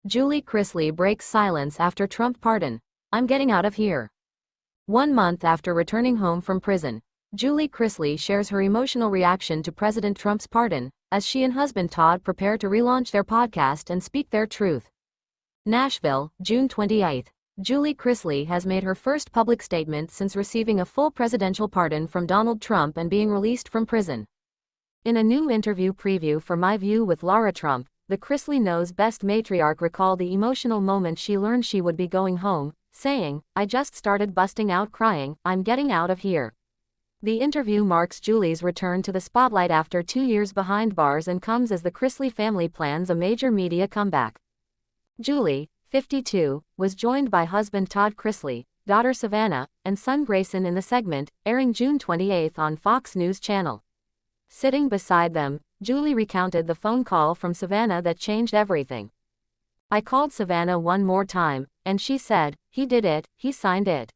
Chrisley breaks silence after Trump pardon. I'm getting out of here. 1 month after returning home from prison, Chrisley shares her emotional reaction to President Trump's pardon, as she and husband Todd prepare to relaunch their podcast and speak their truth. Nashville, June 28. Chrisley has made her first public statement since receiving a full presidential pardon from Donald Trump and being released from prison. In a new interview preview for My View with Laura Trump, the Chrisley Knows best matriarch recalled the emotional moment she learned she would be going home, saying, "I just started busting out crying, I'm getting out of here." The interview marks Julie's return to the spotlight after 2 years behind bars and comes as the Chrisley family plans a major media comeback. Julie, 52, was joined by husband Todd Chrisley, daughter Savannah, and son Grayson in the segment, airing June 28 on Fox News Channel. Sitting beside them, Julie recounted the phone call from Savannah that changed everything. "I called Savannah one more time, and she said, 'He did it, he signed it.'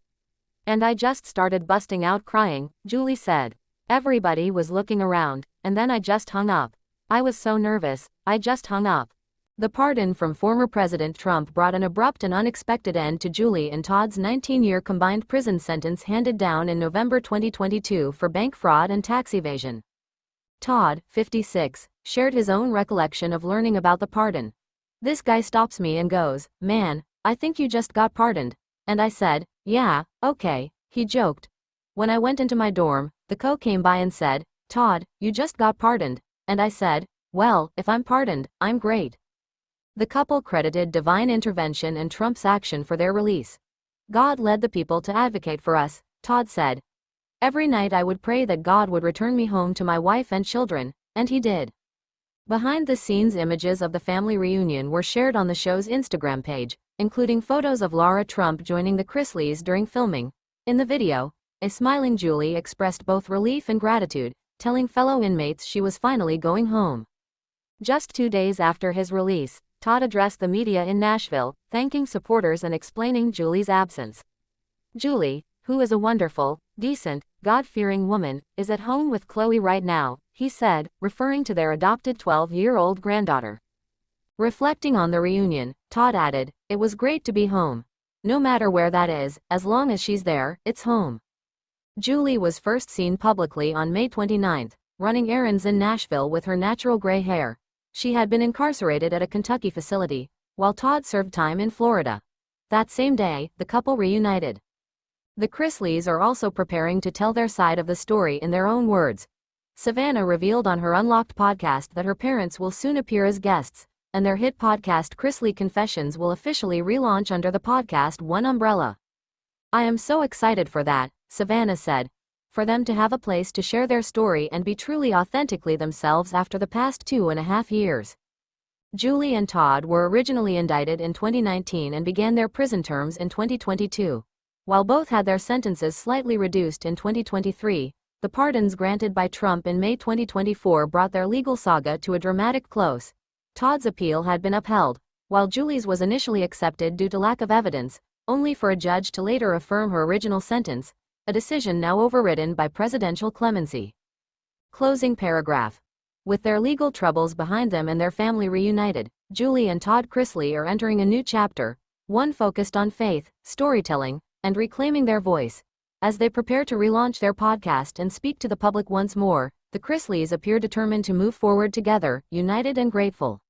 And I just started busting out crying," Julie said. "Everybody was looking around, and then I just hung up. I was so nervous, I just hung up." The pardon from former President Trump brought an abrupt and unexpected end to Julie and Todd's 19-year combined prison sentence handed down in November 2022 for bank fraud and tax evasion. Todd, 56, shared his own recollection of learning about the pardon. "This guy stops me and goes, 'Man, I think you just got pardoned.' And I said, 'Yeah, okay,'" he joked. "When I went into my dorm, the co came by and said, 'Todd, you just got pardoned.' And I said, 'Well, if I'm pardoned, I'm great.'" The couple credited divine intervention and Trump's action for their release. "God led the people to advocate for us," Todd said. "Every night I would pray that God would return me home to my wife and children, and he did." Behind-the-scenes images of the family reunion were shared on the show's Instagram page, including photos of Laura Trump joining the Chrisleys during filming. In the video, a smiling Julie expressed both relief and gratitude, telling fellow inmates she was finally going home. Just 2 days after his release, Todd addressed the media in Nashville, thanking supporters and explaining Julie's absence. "Julie, who is a wonderful, decent, God-fearing woman, is at home with Chloe right now," he said, referring to their adopted 12-year-old granddaughter. Reflecting on the reunion, Todd added, "It was great to be home. No matter where that is, as long as she's there, it's home." Julie was first seen publicly on May 29, running errands in Nashville with her natural gray hair. She had been incarcerated at a Kentucky facility, while Todd served time in Florida. That same day, the couple reunited. The Chrisleys are also preparing to tell their side of the story in their own words. Savannah revealed on her Unlocked podcast that her parents will soon appear as guests, and their hit podcast Chrisley Confessions will officially relaunch under the Podcast One umbrella. "I am so excited for that," Savannah said. "For them to have a place to share their story and be truly authentically themselves after the past 2.5 years." Julie and Todd were originally indicted in 2019 and began their prison terms in 2022. While both had their sentences slightly reduced in 2023, the pardons granted by Trump in May 2024 brought their legal saga to a dramatic close. Todd's appeal had been upheld, while Julie's was initially accepted due to lack of evidence, only for a judge to later affirm her original sentence, a decision now overridden by presidential clemency. Closing paragraph. With their legal troubles behind them and their family reunited, Julie and Todd Chrisley are entering a new chapter, one focused on faith, storytelling, and reclaiming their voice. As they prepare to relaunch their podcast and speak to the public once more, the Chrisleys appear determined to move forward together, united and grateful.